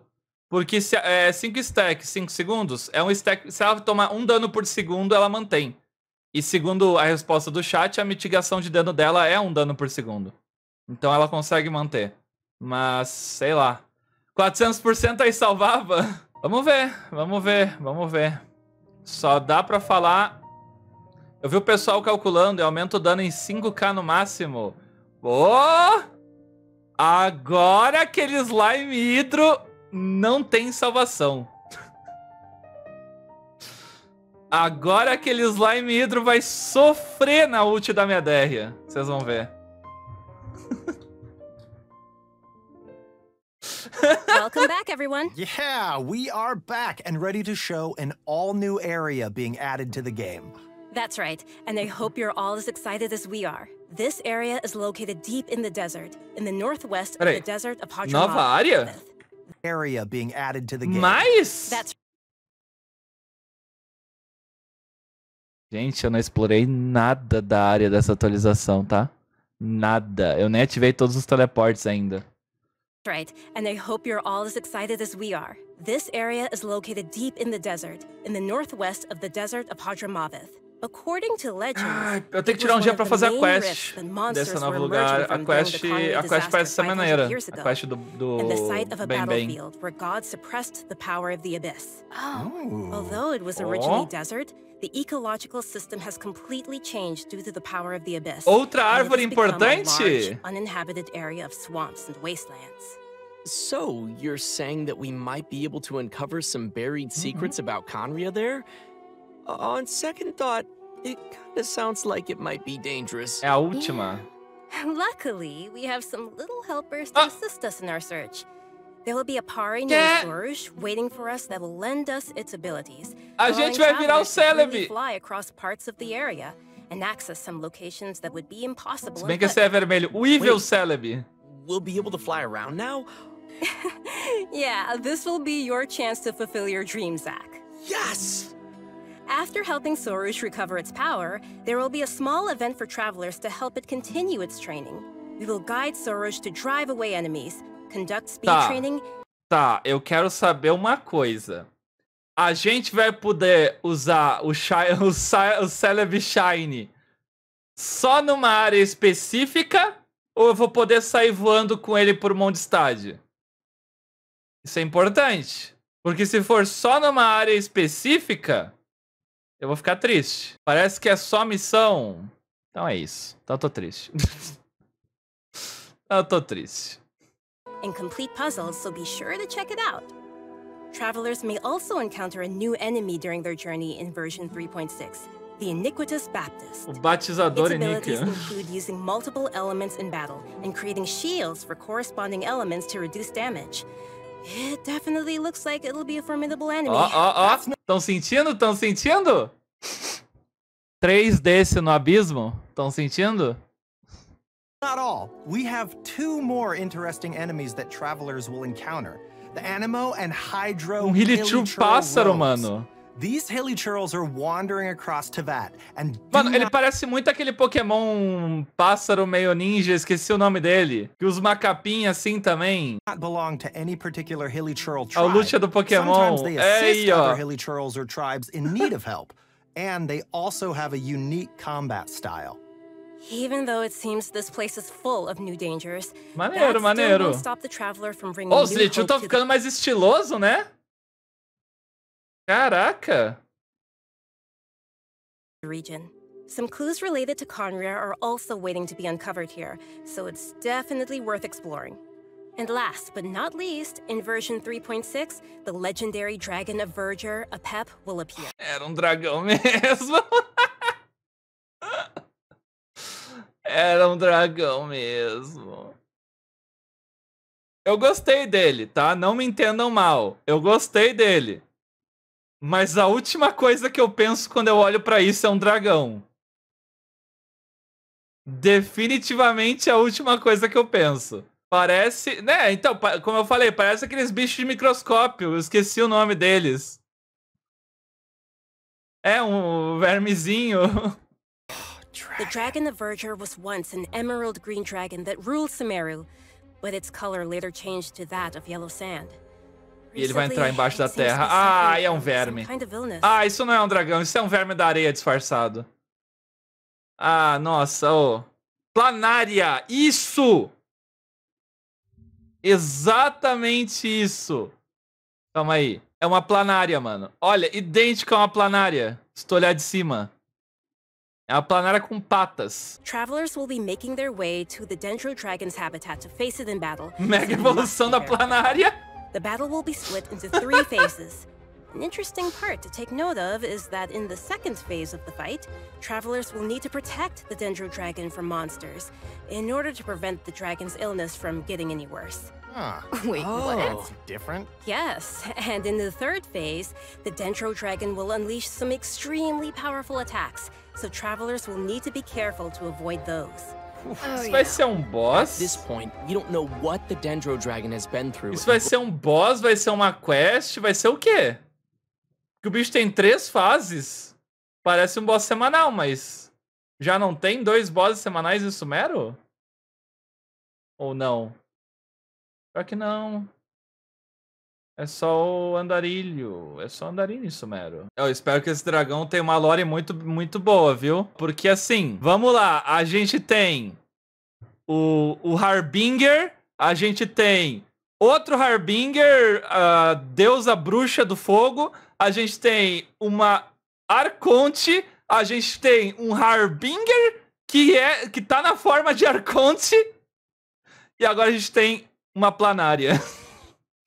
Porque se 5 stacks, 5 segundos, é um stack. Se ela tomar 1 dano por segundo, ela mantém. E segundo a resposta do chat, a mitigação de dano dela é 1 dano por segundo. Então ela consegue manter. Mas, sei lá. 400% aí salvava? Vamos ver, vamos ver, vamos ver. Só dá pra falar... Eu vi o pessoal calculando e aumenta o dano em 5k no máximo. Oh! Agora aquele slime hidro não tem salvação. Agora aquele slime hidro vai sofrer na ult da Medéria. Vocês vão ver. Welcome back, everyone. Yeah, we are back and ready to show an all-new area being added to the game. That's right, and I hope you're all as excited as we are. This area is located deep in the desert, in the northwest of the desert of Hadramawt. Nova área? Area being added to the game. Mais? That's... Gente, eu não explorei nada da área dessa atualização, tá? Nada. Eu nem ativei todos os teleportes ainda. Right, and I hope you're all as excited as we are. This area is located deep in the desert, in the northwest of the desert of Hadramawt. According to legends, eu tenho que tirar um dia pra fazer a quest desse novo lugar. A quest parece ser maneira. A quest do Bem Bem. Where God suppressed the power of the abyss. Although it was originally desert, the ecological system has completely changed due to the power of the abyss. Outra árvore importante. Uninhabited area of swamps and wastelands. So, you're saying that we might be able to uncover some buried secrets about Conria there? On second thought, it kinda sounds like it might be dangerous. É a última. Luckily, we have some little helpers to assist us in our search. There will be a pari named Sorush waiting for us that will lend us its abilities. A gente vai virar o Celebi. Fly across parts of the area and access some locations that would be impossible. Se bem que esse é vermelho. O Evil Celebi. We'll be able to fly around now? Yeah, this will be your chance to fulfill your dream, Zach. Yes! After helping Sorush recover its power, there will be a small event for travelers to help it continue its training. We will guide Sorush to drive away enemies, conduct speed training... Tá, eu quero saber uma coisa. A gente vai poder usar o Celebi Shine só numa área específica? Ou eu vou poder sair voando com ele por Mondstadt? Isso é importante. Porque se for só numa área específica... Eu vou ficar triste. Parece que é só missão. Então é isso. Então eu tô triste. Eu tô triste. And complete puzzles, so be sure to check it out. Travelers may also encounter a new enemy during their journey in version 3.6, the Iniquitous Baptist. O batizador Its abilities Iniquia. include using multiple elements in battle and creating shields for corresponding elements to reduce damage. It definitely looks like it'll be a formidable enemy. Ó. Tão sentindo? Tão sentindo? 3 desse no abismo? Tão sentindo? Not all. We have 2 more interesting enemies that travelers will encounter. The Anemo and Hydro Hilichurl pássaro, mano. These hilichurls are wandering across Teyvat and Mano, ele parece muito aquele Pokémon pássaro meio ninja, esqueci o nome dele. Que usa uma capinha assim também. Not belong to any particular hilichurl tribe. A luta do Pokémon. Sometimes they assist Aí, ó. other hilichurls or tribes in need of help. And they also have a unique combat style. Even though it seems this place is full of new dangers, Maneiro, that still maneiro. won't stop the traveler from bringing Os new Lichurl hope estão to ficando mais estiloso, né? Caraca. the region. Some clues related to Conria are also waiting to be uncovered here, so it's definitely worth exploring. And last but not least, in version 3.6, the legendary dragon of Verdure, Apep, will appear. Era um dragão mesmo. Era um dragão mesmo. Eu gostei dele, tá? Não me entendam mal. Eu gostei dele. Mas a última coisa que eu penso quando eu olho pra isso é um dragão. Definitivamente a última coisa que eu penso. Parece... Né, então, como eu falei, parece aqueles bichos de microscópio. Eu esqueci o nome deles. É um vermezinho. The Dragon of Verdure was once an emerald green dragon that ruled Sumeru, but its color later changed to that of yellow sand. E ele vai entrar embaixo da terra. Ah, é um verme. Ah, isso não é um dragão, isso é um verme da areia disfarçado. Ah, nossa, ô. Planária, isso! Exatamente isso. Calma aí. É uma planária, mano. Olha, idêntico a uma planária. Se tu olhar de cima. É uma planária com patas. Travelers will be making their way to the Dendro Dragon's habitat to face it in battle. Mega evolução da planária. The battle will be split into 3 phases. An interesting part to take note of is that in the second phase of the fight, travelers will need to protect the Dendro Dragon from monsters in order to prevent the dragon's illness from getting any worse. Wait, what? That's different. Yes, and in the third phase, the Dendro Dragon will unleash some extremely powerful attacks, so travelers will need to be careful to avoid those. Isso vai ser um boss? At this point, we don't know what the Dendro Dragon has been through. Isso vai ser um boss? Vai ser uma quest? Vai ser o quê? Porque o bicho tem 3 fases. Parece um boss semanal, mas... Já não tem 2 bosses semanais em Sumero? Ou não? Pior que não. É só o andarilho. É só andarilho em Sumero. Eu espero que esse dragão tenha uma lore muito boa, viu? Porque assim, vamos lá. A gente tem o Harbinger. A gente tem outro Harbinger, a deusa bruxa do fogo. A gente tem uma Arconte. A gente tem um Harbinger que tá na forma de Arconte. E agora a gente tem uma planária.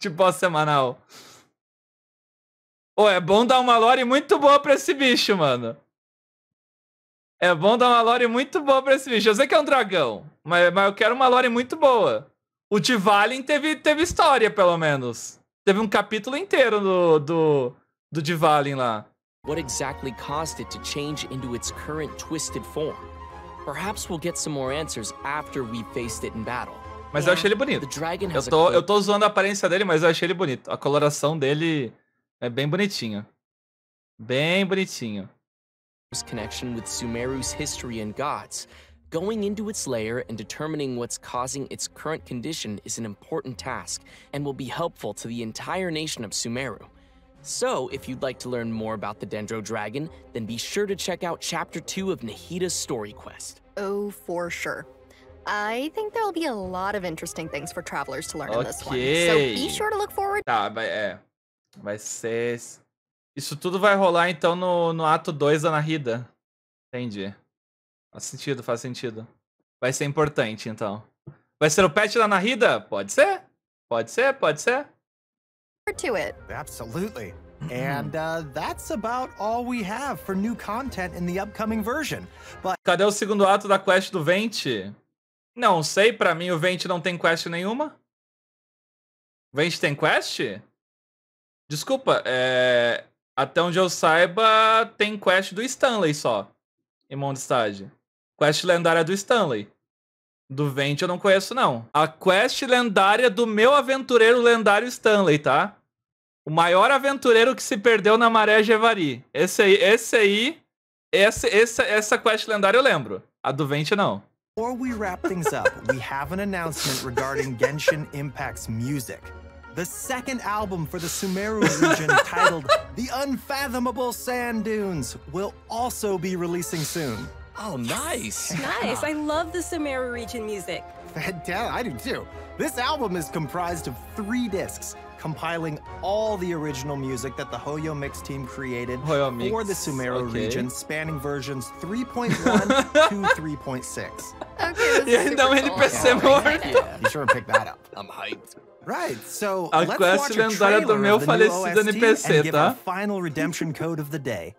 De boss semanal. Pô, é bom dar uma lore muito boa pra esse bicho, mano. É bom dar uma lore muito boa pra esse bicho. Eu sei que é um dragão, mas eu quero uma lore muito boa. O Dvalin teve história, pelo menos. Teve um capítulo inteiro do Dvalin lá. What exactly caused it to change into its current twisted form? Perhaps we'll get some more answers after we've faced it in battle. Mas eu achei ele bonito. Eu tô zoando a aparência dele, mas eu achei ele bonito. A coloração dele é bem bonitinho. Bem bonitinho. Connection with Sumeru's history and gods. Going into its lair and determining what's causing its current condition is an important task and will be helpful to the entire nation of Sumeru. So, if you'd like to learn more about the Dendro Dragon, then be sure to check out Chapter 2 of Nahida's story quest. Oh, for sure. I think there'll be a lot of interesting things for travelers to learn in this one. So be sure to look forward. Tá, vai ser... Isso tudo vai rolar, então, no ato 2 da Nahida. Entendi. Faz sentido. Vai ser importante, então. Vai ser o pet da Nahida? Pode ser. To it. Absolutely. And that's about all we have for new content in the upcoming version. But... Cadê o segundo ato da quest do Vente? Não sei, pra mim o Vente não tem quest nenhuma. O Vente tem quest? Desculpa, até onde eu saiba, tem quest do Stanley só. Em Mondstadt. Quest lendária do Stanley. Do Vente eu não conheço, não. A quest lendária do meu aventureiro lendário Stanley, tá? O maior aventureiro que se perdeu na maré Jevari. Essa quest lendária eu lembro. A do Vente não. Before we wrap things up, we have an announcement regarding Genshin Impact's music. The second album for the Sumeru region, titled The Unfathomable Sand Dunes, will also be releasing soon. Oh, nice. Nice. I love the Sumeru region music. Yeah, I do too. This album is comprised of 3 discs, compiling all the original music that the Hoyo Mix team created for the Sumeru region, spanning versions 3.1 to 3.6. Okay, E ainda um NPC morto. Yeah, be sure to pick that up. I'm hyped. Right, so A let's quest watch a lendária do trailer meu of the new falecido OST NPC, and give tá? our final redemption code of the day.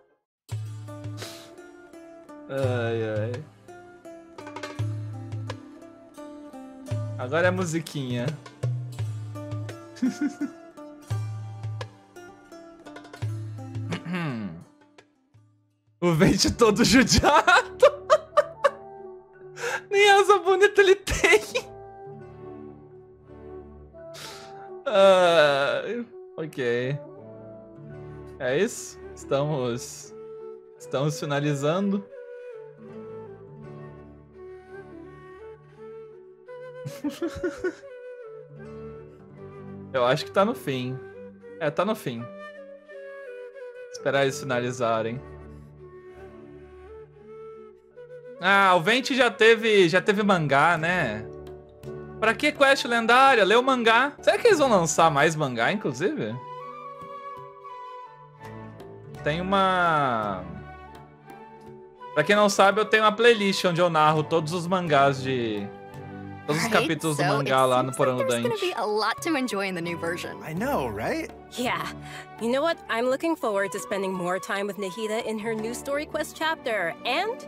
Ai. Agora é a musiquinha. O Vente todo judiado. Nem asa bonita ele tem. Ok. É isso? Estamos finalizando. Eu acho que tá no fim. É, tá no fim. Esperar eles finalizarem. Ah, o Vente já teve mangá, né? Pra que quest lendária? Lê o mangá. Será que eles vão lançar mais mangá, inclusive? Tem uma... Pra quem não sabe, eu tenho uma playlist onde eu narro todos os mangás de... Todos os capítulos do mangá lá no Porão do Dante. There's gonna be a lot to enjoy in the new version. I know, right? Yeah. You know what? I'm looking forward to spending more time with Nahida in her new story quest chapter. And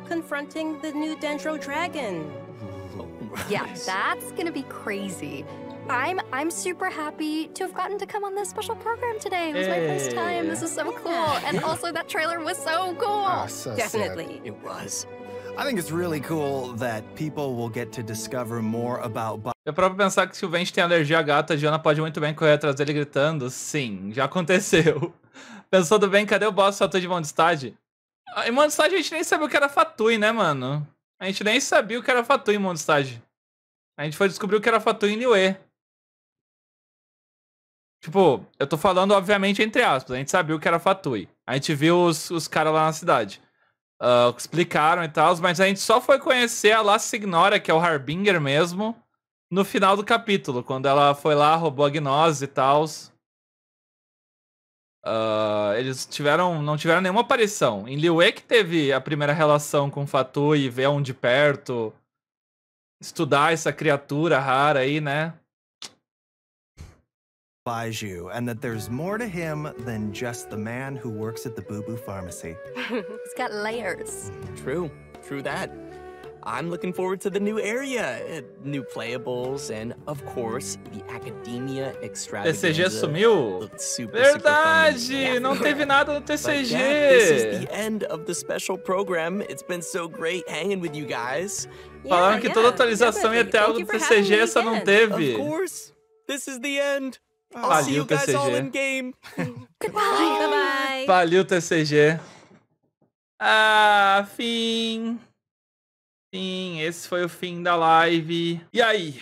confronting the new Dendro Dragon. Yeah, that's gonna be crazy. I'm super happy to have gotten to come on this special program today. It was my first time. This is so cool. And also that trailer was so cool. Oh, so Definitely. sick. It was. I think it's really cool that people will get to discover more about... Eu próprio pensar que se o Vente tem alergia a gato, a Giona pode muito bem correr atrás dele gritando. Sim, já aconteceu. Pensando bem, cadê o boss Fatui de Mondstadt? Em Mondstadt a gente nem sabia o que era Fatui, né, mano? A gente nem sabia o que era Fatui em Mondstadt. A gente foi descobrir o que era Fatui em Liyue. Tipo, eu tô falando, obviamente, entre aspas. A gente sabia o que era Fatui. A gente viu os caras lá na cidade. Explicaram e tal, mas a gente só foi conhecer a La Signora, que é o Harbinger mesmo, no final do capítulo, quando ela foi lá, roubou a gnose e tal. Eles não tiveram nenhuma aparição. Em Liyue que teve a primeira relação com Fatui, ver um de perto, estudar essa criatura rara aí, né? Baiju, and that there's more to him than just the man who works at the Boo Boo Pharmacy. He's got layers. True that. I'm looking forward to the new area, new playables, and of course, the academia extravaganza. TCG sumiu? Verdade, não teve nada no TCG. Yeah, this is the end of the special program. It's been so great hanging with you guys. Falaram que toda atualização ia ter algo do TCG, essa não teve. Of course, this is the end. I'll see you guys all in game. Goodbye. Bye-bye. Valeu, TCG. Ah, fim. Sim, esse foi o fim da live. E aí?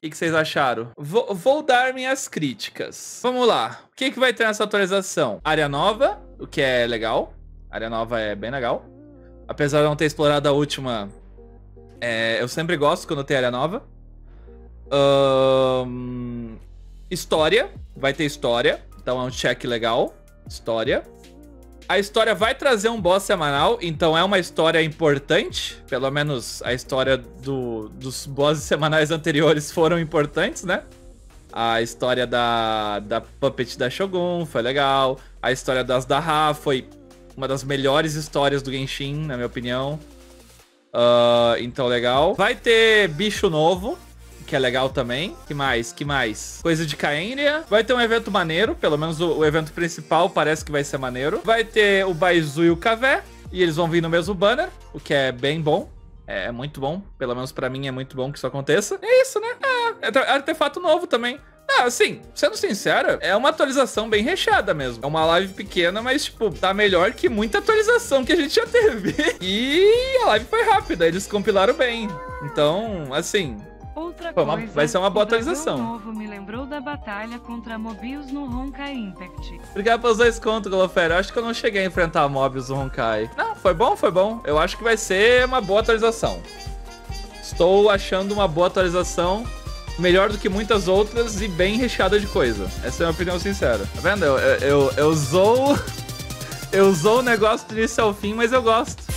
O que vocês acharam? Vou dar minhas críticas. Vamos lá. O que vai ter nessa atualização? Área nova, o que é legal. Área nova é bem legal. Apesar de não ter explorado a última, eu sempre gosto quando tem área nova. História. Vai ter história. Então é um check legal. História. A história vai trazer um boss semanal, então é uma história importante. Pelo menos a história dos bosses semanais anteriores foram importantes, né? A história da Puppet da Shogun foi legal. A história das Daha foi uma das melhores histórias do Genshin, na minha opinião. Então legal. Vai ter bicho novo, que é legal também. Que mais? Coisa de Caenria. Vai ter um evento maneiro, pelo menos o evento principal parece que vai ser maneiro. Vai ter o Baizu e o Cavé, e eles vão vir no mesmo banner, o que é bem bom. É muito bom, pelo menos pra mim é muito bom que isso aconteça. É isso, né? É artefato novo também. Assim, sendo sincero, é uma atualização bem recheada mesmo. É uma live pequena, mas, tipo, tá melhor que muita atualização que a gente já teve. E a live foi rápida, eles compilaram bem. Então, assim... Outra Pô, coisa, vai ser uma boa o dragão atualização. novo me lembrou da batalha contra Mobius no Honkai Impact. Obrigado pelos 2 contos, Golofera. Eu acho que eu não cheguei a enfrentar Mobius no Honkai. Não, foi bom, foi bom. Eu acho que vai ser uma boa atualização. Estou achando uma boa atualização, melhor do que muitas outras e bem recheada de coisa. Essa é a minha opinião sincera. Tá vendo? Eu usou o negócio do início ao fim, mas eu gosto.